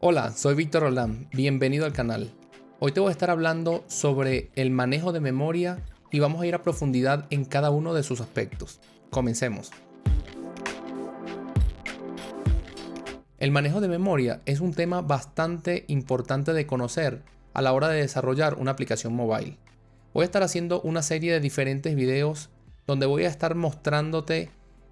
Hola, soy Víctor Roldán, bienvenido al canal. Hoy te voy a estar hablando sobre el manejo de memoria y vamos a ir a profundidad en cada uno de sus aspectos. Comencemos. El manejo de memoria es un tema bastante importante de conocer a la hora de desarrollar una aplicación mobile. Voy a estar haciendo una serie de diferentes videos donde voy a estar mostrándote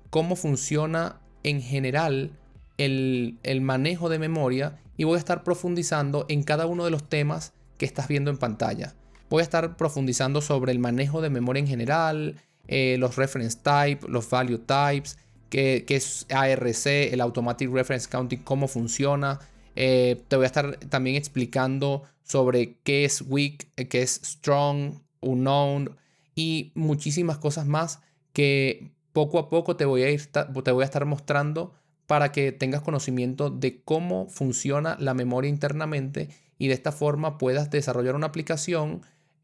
cómo funciona en general el manejo de memoria y voy a estar profundizando en cada uno de los temas que estás viendo en pantalla. Voy a estar profundizando sobre el manejo de memoria en general, los reference type, los value types, qué es ARC, el Automatic Reference Counting, cómo funciona. Te voy a estar también explicando sobre qué es weak, qué es strong, unknown y muchísimas cosas más que poco a poco te voy a estar mostrando para que tengas conocimiento de cómo funciona la memoria internamente y de esta forma puedas desarrollar una aplicación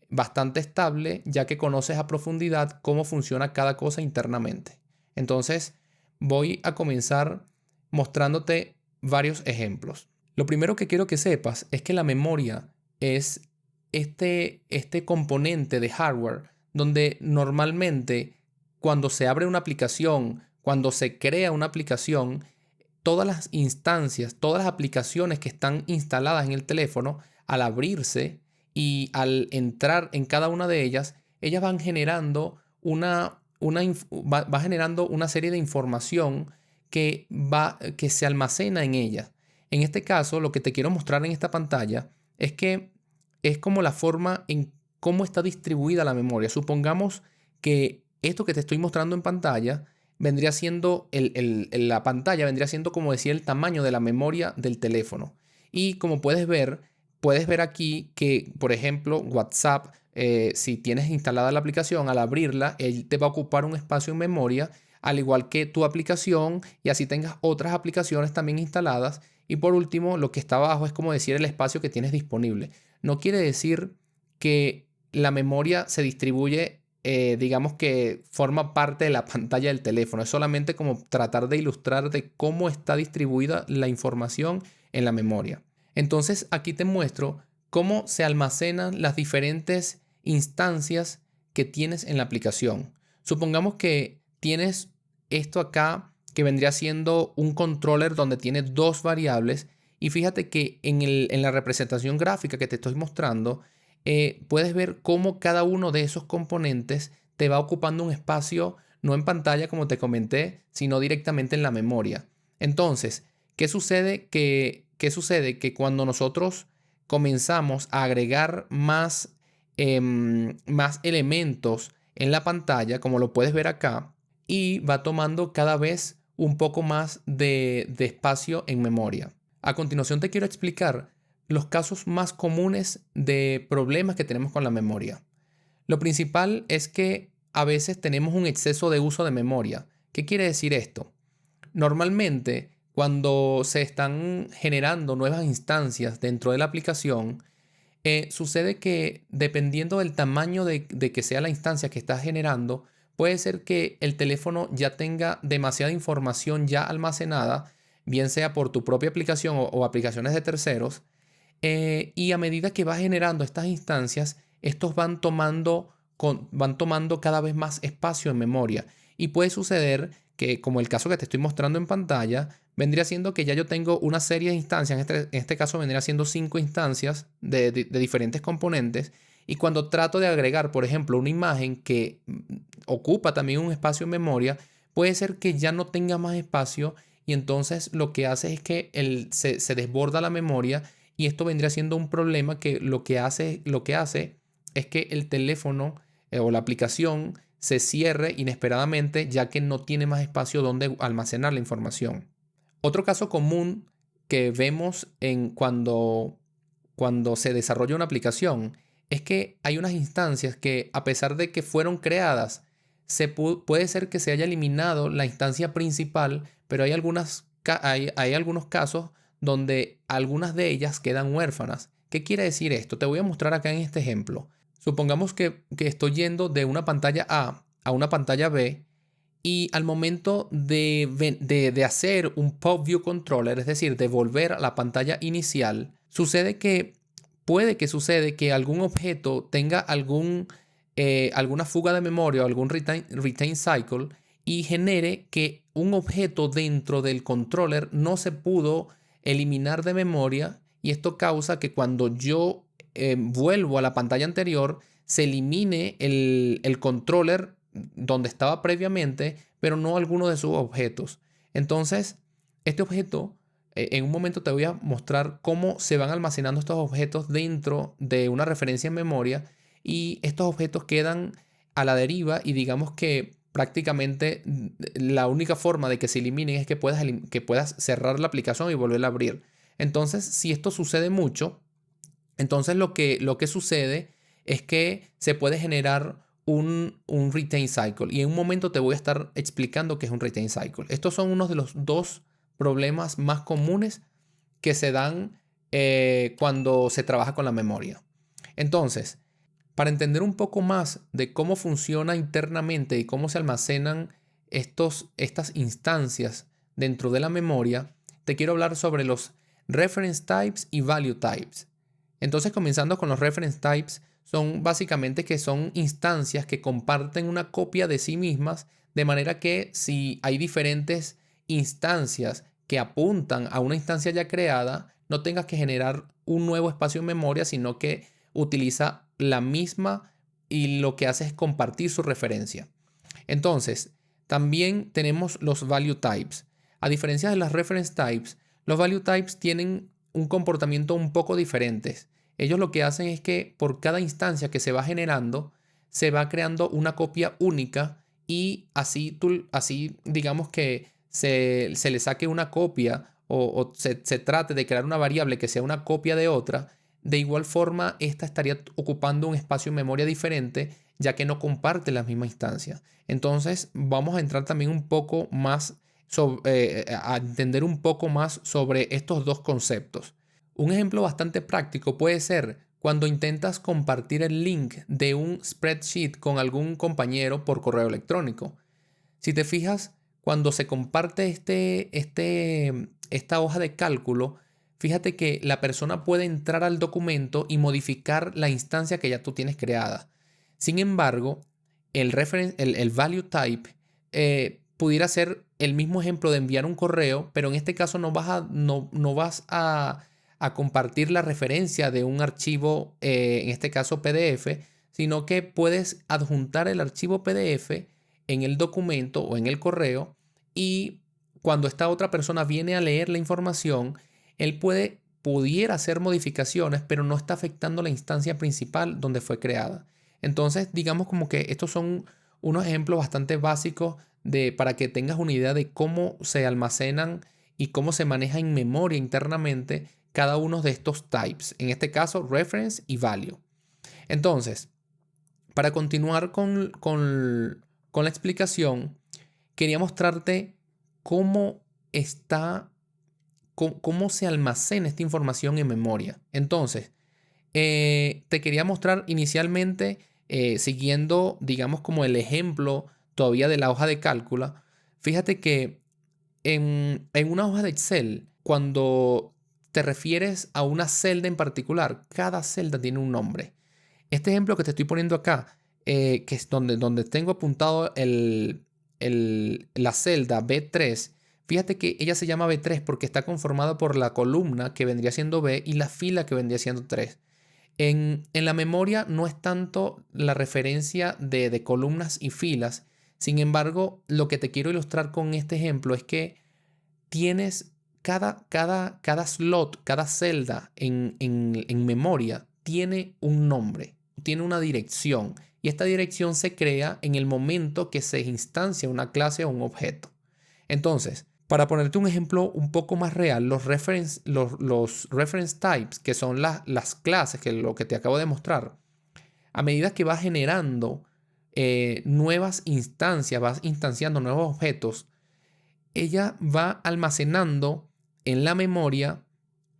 bastante estable, ya que conoces a profundidad cómo funciona cada cosa internamente. Entonces, voy a comenzar mostrándote varios ejemplos. Lo primero que quiero que sepas es que la memoria es este componente de hardware donde normalmente cuando se abre una aplicación, cuando se crea una aplicación, todas las instancias, todas las aplicaciones que están instaladas en el teléfono, al abrirse y al entrar en cada una de ellas, ellas van generando va generando una serie de información que se almacena en ellas. En este caso, lo que te quiero mostrar en esta pantalla es que es como la forma en cómo está distribuida la memoria. Supongamos que esto que te estoy mostrando en pantalla vendría siendo la pantalla vendría siendo como decía el tamaño de la memoria del teléfono. Y como puedes ver aquí que, por ejemplo, WhatsApp, si tienes instalada la aplicación, al abrirla, él te va a ocupar un espacio en memoria, al igual que tu aplicación, y así tengas otras aplicaciones también instaladas. Y por último, lo que está abajo es como decir el espacio que tienes disponible. No quiere decir que la memoria se distribuye, digamos que forma parte de la pantalla del teléfono. Es solamente como tratar de ilustrar de cómo está distribuida la información en la memoria. Entonces aquí te muestro cómo se almacenan las diferentes instancias que tienes en la aplicación. Supongamos que tienes esto acá que vendría siendo un controller donde tiene dos variables y fíjate que en la representación gráfica que te estoy mostrando, puedes ver cómo cada uno de esos componentes te va ocupando un espacio, no en pantalla como te comenté, sino directamente en la memoria. Entonces, ¿qué sucede? ¿Qué sucede? Que cuando nosotros comenzamos a agregar más elementos en la pantalla, como lo puedes ver acá, y va tomando cada vez un poco más de espacio en memoria. A continuación te quiero explicar los casos más comunes de problemas que tenemos con la memoria. Lo principal es que a veces tenemos un exceso de uso de memoria. ¿Qué quiere decir esto? Normalmente, cuando se están generando nuevas instancias dentro de la aplicación, sucede que dependiendo del tamaño de que sea la instancia que estás generando, puede ser que el teléfono ya tenga demasiada información ya almacenada, bien sea por tu propia aplicación o aplicaciones de terceros, y a medida que va generando estas instancias, estos van tomando cada vez más espacio en memoria. Y puede suceder que, como el caso que te estoy mostrando en pantalla, vendría siendo que ya yo tengo una serie de instancias, en este caso vendría siendo 5 instancias de diferentes componentes, y cuando trato de agregar, por ejemplo, una imagen que ocupa también un espacio en memoria, puede ser que ya no tenga más espacio y entonces lo que hace es que se desborda la memoria y esto vendría siendo un problema que lo que hace es que el teléfono o la aplicación se cierre inesperadamente ya que no tiene más espacio donde almacenar la información. Otro caso común que vemos cuando se desarrolla una aplicación es que hay unas instancias que, a pesar de que fueron creadas, puede ser que se haya eliminado la instancia principal, pero hay algunos casos donde algunas de ellas quedan huérfanas. ¿Qué quiere decir esto? Te voy a mostrar acá en este ejemplo. Supongamos que estoy yendo de una pantalla A a una pantalla B Y al momento de hacer un Pop View Controller, es decir, de volver a la pantalla inicial, puede que sucede que algún objeto tenga alguna fuga de memoria o algún retain cycle y genere que un objeto dentro del controller no se pudo eliminar de memoria, y esto causa que cuando yo vuelvo a la pantalla anterior se elimine el controller donde estaba previamente, pero no alguno de sus objetos. Entonces, este objeto, en un momento te voy a mostrar cómo se van almacenando estos objetos dentro de una referencia en memoria, y estos objetos quedan a la deriva, y digamos que prácticamente la única forma de que se eliminen es que puedas cerrar la aplicación y volverla a abrir. Entonces, si esto sucede mucho, entonces lo que sucede es que se puede generar un retain cycle, y en un momento te voy a estar explicando qué es un retain cycle. Estos son unos de los dos problemas más comunes que se dan cuando se trabaja con la memoria. Entonces, para entender un poco más de cómo funciona internamente y cómo se almacenan estas instancias dentro de la memoria, te quiero hablar sobre los reference types y value types. Entonces, comenzando con los reference types, son básicamente que son instancias que comparten una copia de sí mismas, de manera que si hay diferentes instancias que apuntan a una instancia ya creada, no tengas que generar un nuevo espacio en memoria, sino que utiliza la misma y lo que hace es compartir su referencia. Entonces, también tenemos los value types. A diferencia de las reference types, los value types tienen un comportamiento un poco diferente. Ellos lo que hacen es que por cada instancia que se va generando, se va creando una copia única, y así digamos que se le saque una copia o se trate de crear una variable que sea una copia de otra. De igual forma, esta estaría ocupando un espacio en memoria diferente, ya que no comparte las mismas instancias. Entonces, vamos a entrar también un poco más a entender un poco más sobre estos dos conceptos. Un ejemplo bastante práctico puede ser cuando intentas compartir el link de un spreadsheet con algún compañero por correo electrónico. Si te fijas, cuando se comparte esta hoja de cálculo, fíjate que la persona puede entrar al documento y modificar la instancia que ya tú tienes creada. Sin embargo, el value type pudiera ser el mismo ejemplo de enviar un correo, pero en este caso no vas a compartir la referencia de un archivo, en este caso PDF, sino que puedes adjuntar el archivo PDF en el documento o en el correo, y cuando esta otra persona viene a leer la información, él pudiera hacer modificaciones, pero no está afectando la instancia principal donde fue creada. Entonces, digamos como que estos son unos ejemplos bastante básicos para que tengas una idea de cómo se almacenan y cómo se maneja en memoria internamente cada uno de estos types. En este caso, reference y value. Entonces, para continuar con la explicación, quería mostrarte cómo se almacena esta información en memoria. Entonces, te quería mostrar inicialmente, siguiendo, digamos, como el ejemplo todavía de la hoja de cálculo. Fíjate que en una hoja de Excel, cuando te refieres a una celda en particular, cada celda tiene un nombre. Este ejemplo que te estoy poniendo acá, que es donde tengo apuntado la celda B3, fíjate que ella se llama B3 porque está conformada por la columna que vendría siendo B y la fila que vendría siendo 3. En la memoria no es tanto la referencia de columnas y filas. Sin embargo, lo que te quiero ilustrar con este ejemplo es que tienes cada slot, cada celda en memoria tiene un nombre, tiene una dirección, y esta dirección se crea en el momento que se instancia una clase o un objeto. Entonces, para ponerte un ejemplo un poco más real, los reference types, que son las clases, que es lo que te acabo de mostrar, a medida que vas generando nuevas instancias, vas instanciando nuevos objetos, ella va almacenando en la memoria,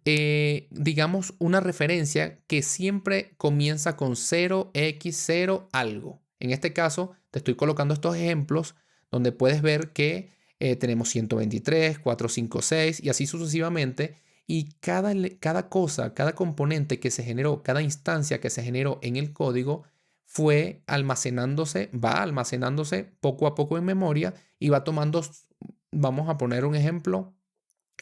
digamos, una referencia que siempre comienza con 0x0 algo. En este caso, te estoy colocando estos ejemplos donde puedes ver que tenemos 123, 456 y así sucesivamente. Y cada cosa, cada componente que se generó, cada instancia que se generó en el código fue almacenándose, va almacenándose poco a poco en memoria y va tomando, vamos a poner un ejemplo,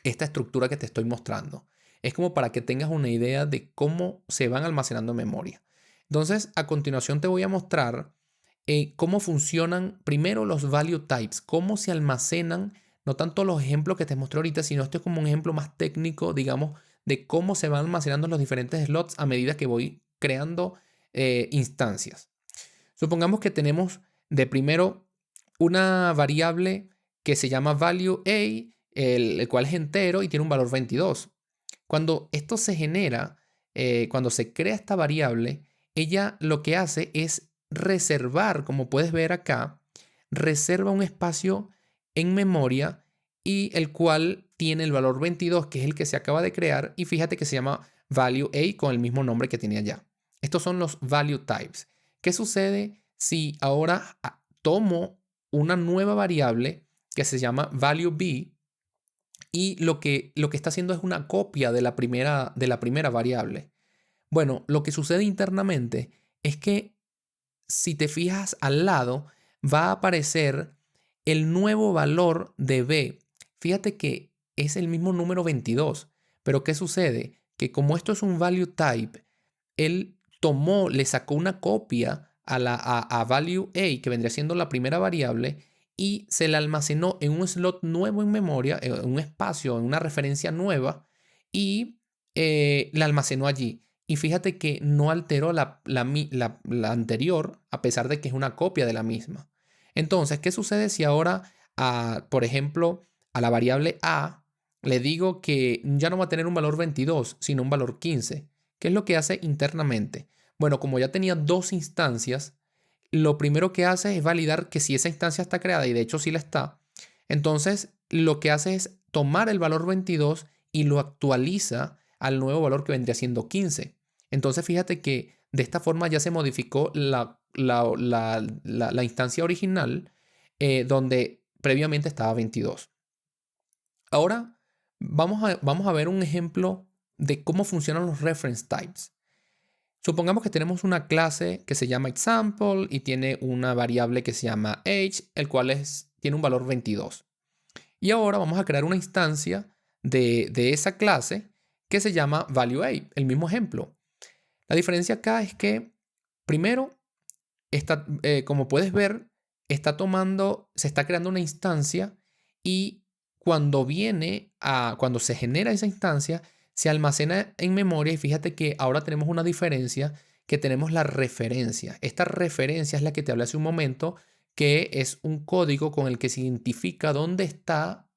esta estructura que te estoy mostrando. Es como para que tengas una idea de cómo se van almacenando en memoria. Entonces, a continuación te voy a mostrar cómo funcionan primero los value types, cómo se almacenan, no tanto los ejemplos que te mostré ahorita, sino esto es como un ejemplo más técnico, digamos, de cómo se van almacenando los diferentes slots a medida que voy creando instancias. Supongamos que tenemos de primero una variable que se llama value a, el cual es entero y tiene un valor 22. Cuando esto se genera, cuando se crea esta variable, ella lo que hace es reservar, como puedes ver acá, reserva un espacio en memoria y el cual tiene el valor 22, que es el que se acaba de crear, y fíjate que se llama value a con el mismo nombre que tenía ya. Estos son los value types. ¿Qué sucede si ahora tomo una nueva variable que se llama value b y lo que está haciendo es una copia de la primera variable? Bueno, lo que sucede internamente es que si te fijas al lado, va a aparecer el nuevo valor de b. Fíjate que es el mismo número 22, pero ¿qué sucede? Que como esto es un value type, él le sacó una copia a value a, que vendría siendo la primera variable, y se la almacenó en un slot nuevo en memoria, en un espacio, en una referencia nueva, y la almacenó allí. Y fíjate que no alteró la anterior, a pesar de que es una copia de la misma. Entonces, ¿qué sucede si ahora, por ejemplo, a la variable a le digo que ya no va a tener un valor 22, sino un valor 15? ¿Qué es lo que hace internamente? Bueno, como ya tenía dos instancias, lo primero que hace es validar que si esa instancia está creada, y de hecho sí la está, entonces lo que hace es tomar el valor 22 y lo actualiza al nuevo valor que vendría siendo 15. Entonces fíjate que de esta forma ya se modificó la instancia original, donde previamente estaba 22. Ahora vamos a ver un ejemplo de cómo funcionan los reference types. Supongamos que tenemos una clase que se llama example y tiene una variable que se llama age, el cual tiene un valor 22. Y ahora vamos a crear una instancia de esa clase que se llama value a, el mismo ejemplo. La diferencia acá es que, primero, como puedes ver, se está creando una instancia, y cuando se genera esa instancia, se almacena en memoria, y fíjate que ahora tenemos una diferencia, que tenemos la referencia. Esta referencia es la que te hablé hace un momento, que es un código con el que se identifica dónde está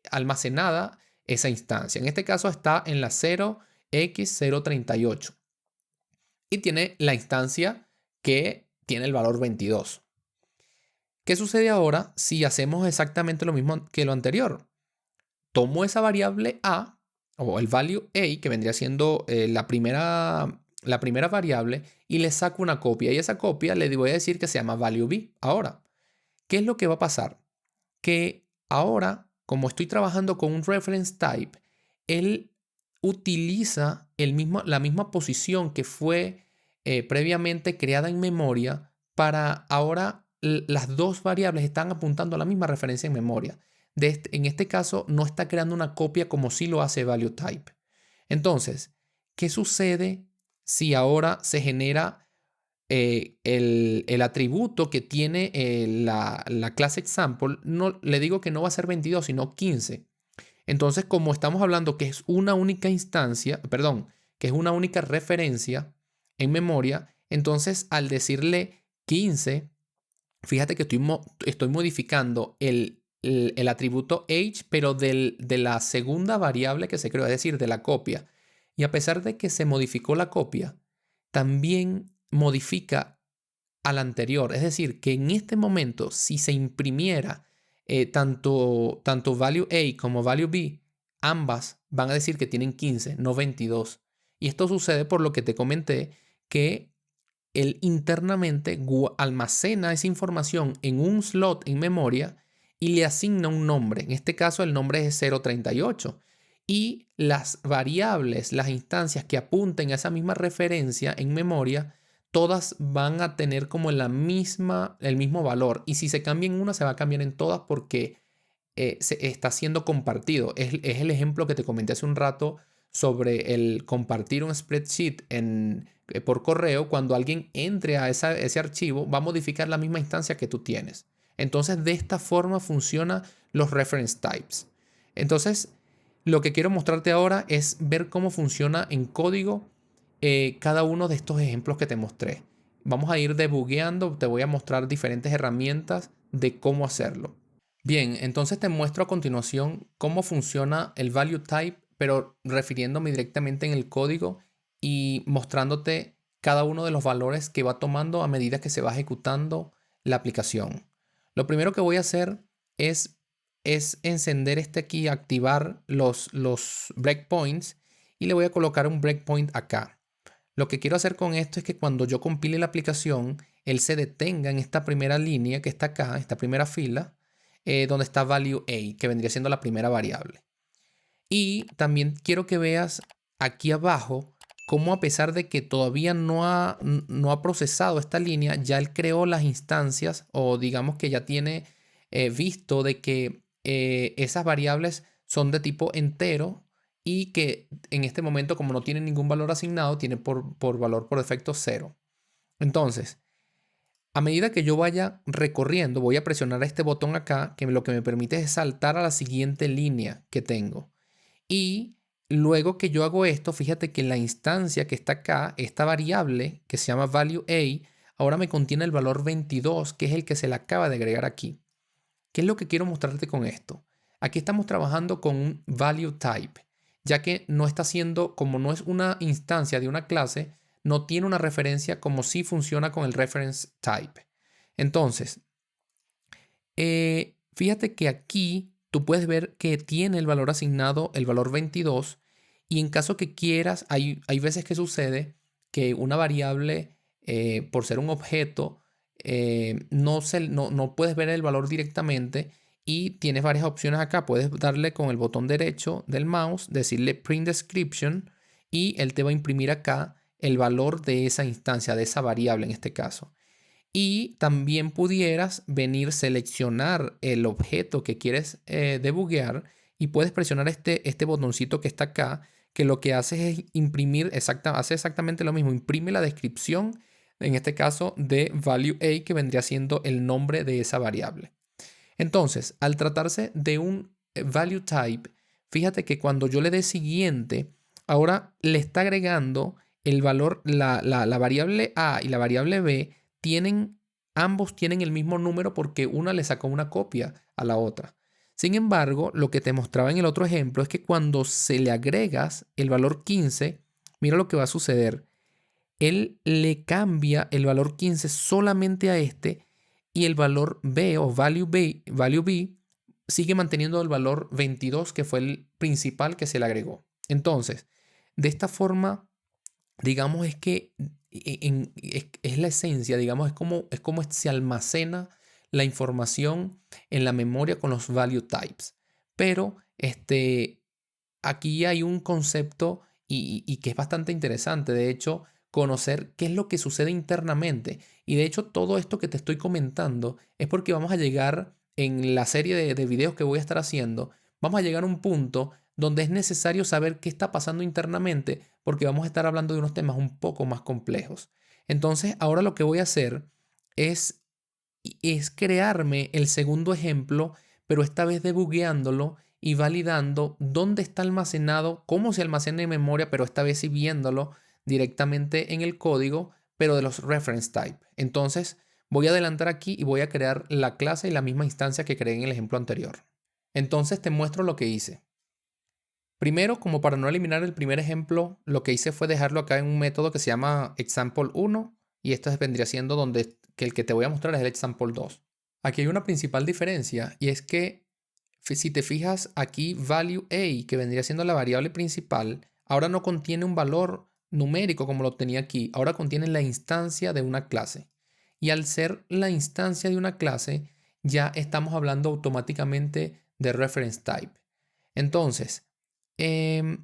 almacenada esa instancia. En este caso está en la 0x038 y tiene la instancia que tiene el valor 22. ¿Qué sucede ahora si hacemos exactamente lo mismo que lo anterior? Tomo esa variable a, o el value a, que vendría siendo la primera variable, y le saco una copia, y esa copia le voy a decir que se llama value b. Ahora, ¿qué es lo que va a pasar? Que ahora, como estoy trabajando con un reference type, él utiliza la misma posición que fue previamente creada en memoria. Para ahora, las dos variables están apuntando a la misma referencia en memoria. En este caso, no está creando una copia como si lo hace value type. Entonces, ¿qué sucede si ahora se genera el atributo que tiene la clase example? No, le digo que no va a ser 22, sino 15. Entonces, como estamos hablando que es una única instancia, perdón, que es una única referencia en memoria, entonces al decirle 15, fíjate que estoy modificando el atributo age, pero de la segunda variable que se creó, es decir, de la copia. Y a pesar de que se modificó la copia, también modifica al anterior. Es decir, que en este momento, si se imprimiera tanto value A como value B, ambas van a decir que tienen 15, no 22. Y esto sucede por lo que te comenté, que él internamente almacena esa información en un slot en memoria, y le asigna un nombre. En este caso el nombre es 038. Y las variables, las instancias que apunten a esa misma referencia en memoria, todas van a tener como el mismo valor. Y si se cambia en una, se va a cambiar en todas porque se está siendo compartido. Es el ejemplo que te comenté hace un rato sobre el compartir un spreadsheet por correo. Cuando alguien entre a ese archivo, va a modificar la misma instancia que tú tienes. Entonces, de esta forma funcionan los reference types. Entonces, lo que quiero mostrarte ahora es ver cómo funciona en código cada uno de estos ejemplos que te mostré. Vamos a ir debugueando, te voy a mostrar diferentes herramientas de cómo hacerlo. Bien, entonces te muestro a continuación cómo funciona el value type, pero refiriéndome directamente en el código y mostrándote cada uno de los valores que va tomando a medida que se va ejecutando la aplicación. Lo primero que voy a hacer es encender aquí, activar los breakpoints y le voy a colocar un breakpoint acá. Lo que quiero hacer con esto es que cuando yo compile la aplicación, él se detenga en esta primera línea que está acá, esta primera fila, donde está value A, que vendría siendo la primera variable. Y también quiero que veas aquí abajo cómo, a pesar de que todavía no ha procesado esta línea, ya él creó las instancias, o digamos que ya tiene visto de que esas variables son de tipo entero y que en este momento, como no tiene ningún valor asignado, tiene por valor por defecto 0. Entonces, a medida que yo vaya recorriendo, voy a presionar este botón acá, que lo que me permite es saltar a la siguiente línea que tengo. Y luego que yo hago esto, fíjate que la instancia que está acá, esta variable que se llama value A, ahora me contiene el valor 22, que es el que se le acaba de agregar aquí. ¿Qué es lo que quiero mostrarte con esto? Aquí estamos trabajando con un value type, ya que no está siendo, como no es una instancia de una clase, no tiene una referencia como si funciona con el reference type. Entonces, fíjate que aquí tú puedes ver que tiene el valor asignado, el valor 22, y en caso que quieras, hay veces que sucede que una variable, por ser un objeto, no puedes ver el valor directamente y tienes varias opciones acá. Puedes darle con el botón derecho del mouse, decirle print description y él te va a imprimir acá el valor de esa instancia, de esa variable en este caso. Y también pudieras venir, seleccionar el objeto que quieres debuguear y puedes presionar este botoncito que está acá, que lo que hace es imprimir, hace exactamente lo mismo, imprime la descripción, en este caso de value A, que vendría siendo el nombre de esa variable. Entonces, al tratarse de un value type, fíjate que cuando yo le dé siguiente, ahora le está agregando el valor, la variable A y la variable B ambos tienen el mismo número porque una le sacó una copia a la otra. Sin embargo, lo que te mostraba en el otro ejemplo es que cuando se le agregas el valor 15, mira lo que va a suceder. Él le cambia el valor 15 solamente a este y el valor B o value B sigue manteniendo el valor 22, que fue el principal que se le agregó. Entonces, de esta forma, digamos, es que es la esencia, digamos, es como se almacena la información en la memoria con los value types. Pero aquí hay un concepto y que es bastante interesante, de hecho, conocer qué es lo que sucede internamente. Y de hecho, todo esto que te estoy comentando es porque vamos a llegar en la serie de videos que voy a estar haciendo, vamos a llegar a un punto donde es necesario saber qué está pasando internamente porque vamos a estar hablando de unos temas un poco más complejos. Entonces, ahora lo que voy a hacer es crearme el segundo ejemplo, pero esta vez debugueándolo y validando dónde está almacenado, cómo se almacena en memoria, pero esta vez sí viéndolo directamente en el código, pero de los reference type. Entonces, voy a adelantar aquí y voy a crear la clase y la misma instancia que creé en el ejemplo anterior. Entonces te muestro lo que hice. Primero, como para no eliminar el primer ejemplo, lo que hice fue dejarlo acá en un método que se llama example1 y esto vendría siendo que el que te voy a mostrar es el example2. Aquí hay una principal diferencia y es que si te fijas aquí value A, que vendría siendo la variable principal, ahora no contiene un valor numérico como lo tenía aquí, ahora contiene la instancia de una clase. Y al ser la instancia de una clase, ya estamos hablando automáticamente de reference type. Entonces, ¿qué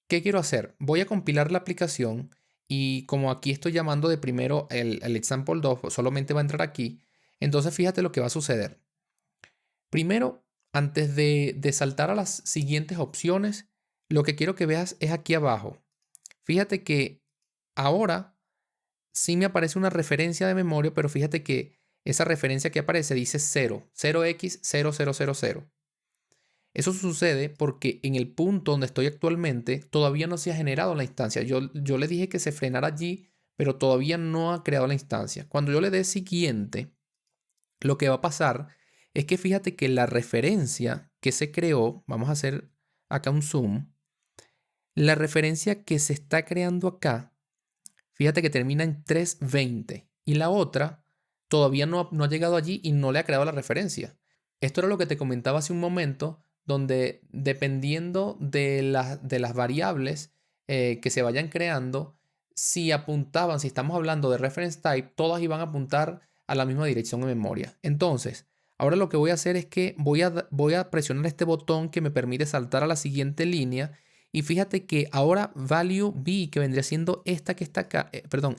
quiero hacer? Voy a compilar la aplicación y como aquí estoy llamando de primero el example 2, pues solamente va a entrar aquí. Entonces, fíjate lo que va a suceder. Primero, antes de saltar a las siguientes opciones, lo que quiero que veas es aquí abajo. Fíjate que ahora sí me aparece una referencia de memoria, pero fíjate que esa referencia que aparece dice 0, 0x0000. Eso sucede porque en el punto donde estoy actualmente todavía no se ha generado la instancia. Yo le dije que se frenara allí, pero todavía no ha creado la instancia. Cuando yo le dé siguiente, lo que va a pasar es que fíjate que la referencia que se creó, vamos a hacer acá un zoom, la referencia que se está creando acá, fíjate que termina en 320 y la otra todavía no ha llegado allí y no le ha creado la referencia. Esto era lo que te comentaba hace un momento, donde dependiendo de las variables que se vayan creando, si apuntaban, si estamos hablando de reference type, todas iban a apuntar a la misma dirección en memoria. Entonces, ahora lo que voy a hacer es que voy a presionar este botón que me permite saltar a la siguiente línea. Y fíjate que ahora value B, que vendría siendo esta que está acá,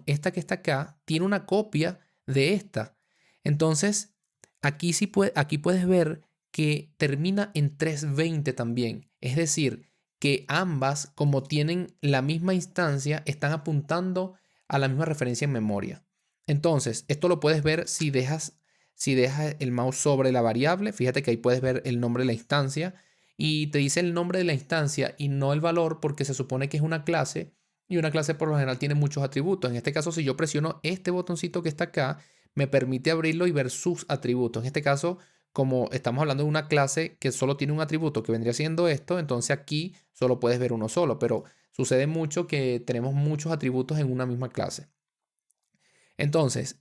esta que está acá, tiene una copia de esta. Entonces, aquí aquí puedes ver que termina en 320 también. Es decir, que ambas, como tienen la misma instancia, están apuntando a la misma referencia en memoria. Entonces, esto lo puedes ver si dejas el mouse sobre la variable. Fíjate que ahí puedes ver el nombre de la instancia y te dice el nombre de la instancia y no el valor porque se supone que es una clase y una clase por lo general tiene muchos atributos. En este caso, si yo presiono este botoncito que está acá, me permite abrirlo y ver sus atributos. En este caso, como estamos hablando de una clase que solo tiene un atributo que vendría siendo esto, entonces aquí solo puedes ver uno solo, pero sucede mucho que tenemos muchos atributos en una misma clase. Entonces,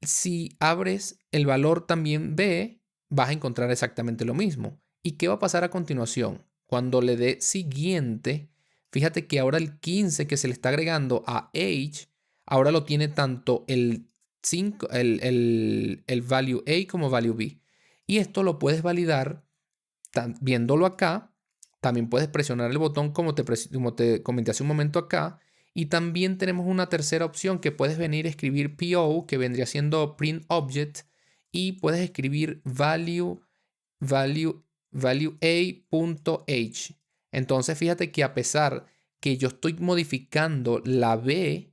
si abres el valor también B, vas a encontrar exactamente lo mismo. ¿Y qué va a pasar a continuación? Cuando le dé siguiente, fíjate que ahora el 15 que se le está agregando a age, ahora lo tiene tanto el value A como value B. Y esto lo puedes validar viéndolo acá. También puedes presionar el botón como te comenté hace un momento acá. Y también tenemos una tercera opción que puedes venir a escribir PO, que vendría siendo print object, y puedes escribir value a.h. Entonces fíjate que a pesar que yo estoy modificando la B,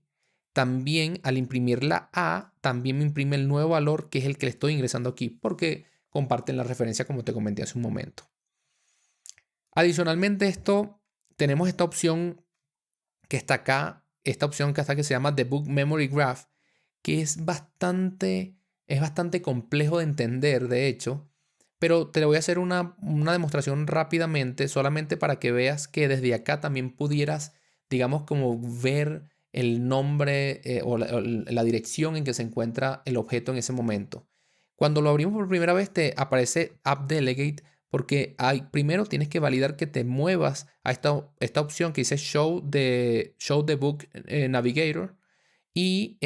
también al imprimir la A, también me imprime el nuevo valor que es el que le estoy ingresando aquí, porque comparten la referencia como te comenté hace un momento. Adicionalmente esto, tenemos esta opción que está acá, esta opción que se llama Debug Memory Graph, que es bastante complejo de entender, de hecho, pero te voy a hacer una demostración rápidamente, solamente para que veas que desde acá también pudieras, digamos, como ver el nombre o la dirección en que se encuentra el objeto en ese momento. Cuando lo abrimos por primera vez te aparece App Delegate, porque primero tienes que validar que te muevas a esta opción que dice Show the Book Navigator. Y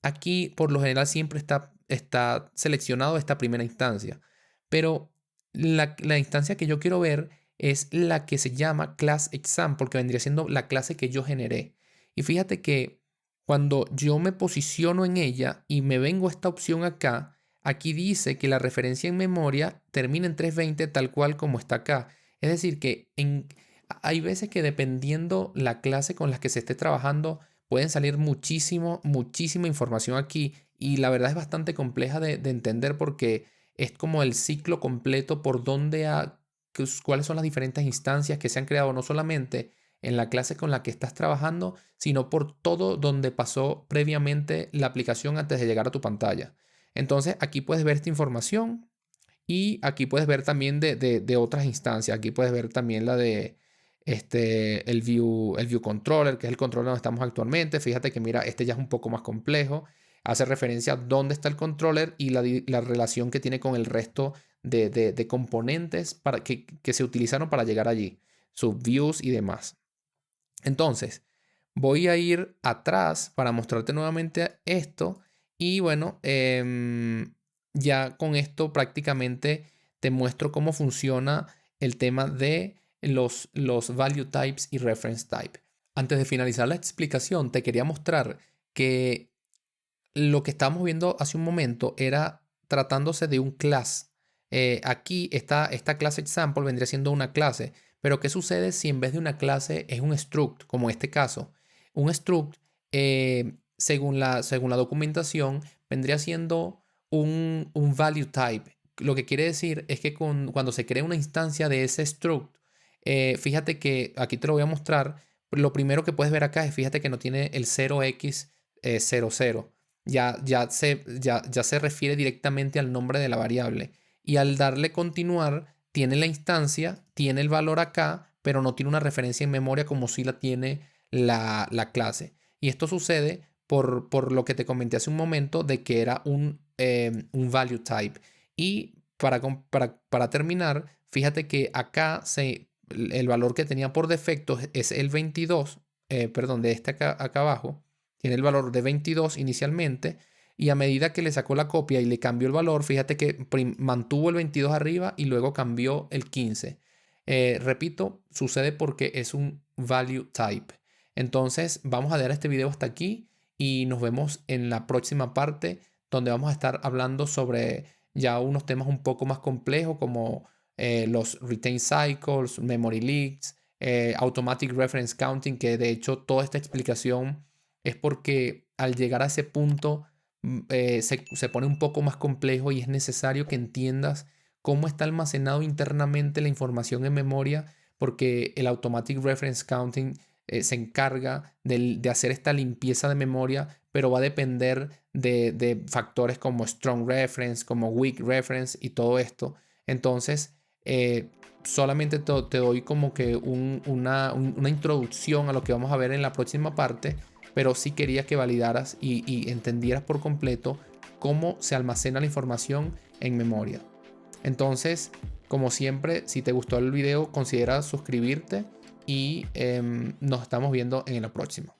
aquí por lo general siempre está seleccionado esta primera instancia. Pero la instancia que yo quiero ver es la que se llama Class Exam, porque vendría siendo la clase que yo generé. Y fíjate que cuando yo me posiciono en ella y me vengo a esta opción acá, aquí dice que la referencia en memoria termina en 320 tal cual como está acá. Es decir, que hay veces que dependiendo la clase con la que se esté trabajando, pueden salir muchísima información aquí y la verdad es bastante compleja de entender porque es como el ciclo completo por donde cuáles son las diferentes instancias que se han creado, no solamente en la clase con la que estás trabajando, sino por todo donde pasó previamente la aplicación antes de llegar a tu pantalla. Entonces aquí puedes ver esta información y aquí puedes ver también de otras instancias. Aquí puedes ver también la de el view controller, que es el controller donde estamos actualmente. Fíjate que mira, este ya es un poco más complejo. Hace referencia a dónde está el controller y la relación que tiene con el resto de componentes que se utilizaron para llegar allí. Sus views y demás. Entonces, voy a ir atrás para mostrarte nuevamente esto Y bueno, ya con esto prácticamente te muestro cómo funciona el tema de los value types y reference type. Antes de finalizar la explicación, te quería mostrar que lo que estábamos viendo hace un momento era tratándose de un class. Aquí esta clase example vendría siendo una clase, pero ¿qué sucede si en vez de una clase es un struct, como en este caso? Un struct, según la documentación, vendría siendo un value type. Lo que quiere decir es que cuando se crea una instancia de ese struct, fíjate que aquí te lo voy a mostrar. Lo primero que puedes ver acá es, fíjate que no tiene el 0x00. Ya se refiere directamente al nombre de la variable. Y al darle continuar, tiene la instancia, tiene el valor acá, pero no tiene una referencia en memoria como si la tiene la clase. Y esto sucede por lo que te comenté hace un momento de que era un value type. Y para terminar, fíjate que acá el valor que tenía por defecto es el 22, perdón, de este acá abajo. Tiene el valor de 22 inicialmente y a medida que le sacó la copia y le cambió el valor, fíjate que mantuvo el 22 arriba y luego cambió el 15. Repito, sucede porque es un value type. Entonces vamos a dejar este video hasta aquí y nos vemos en la próxima parte donde vamos a estar hablando sobre ya unos temas un poco más complejos como los retain cycles, memory leaks, automatic reference counting, que de hecho toda esta explicación es porque al llegar a ese punto se pone un poco más complejo y es necesario que entiendas cómo está almacenado internamente la información en memoria, porque el Automatic Reference Counting se encarga de hacer esta limpieza de memoria, pero va a depender de factores como Strong Reference, como Weak Reference y todo esto. Entonces, solamente te doy como que una introducción a lo que vamos a ver en la próxima parte, pero sí quería que validaras y entendieras por completo cómo se almacena la información en memoria. Entonces, como siempre, si te gustó el video, considera suscribirte y nos estamos viendo en la próxima.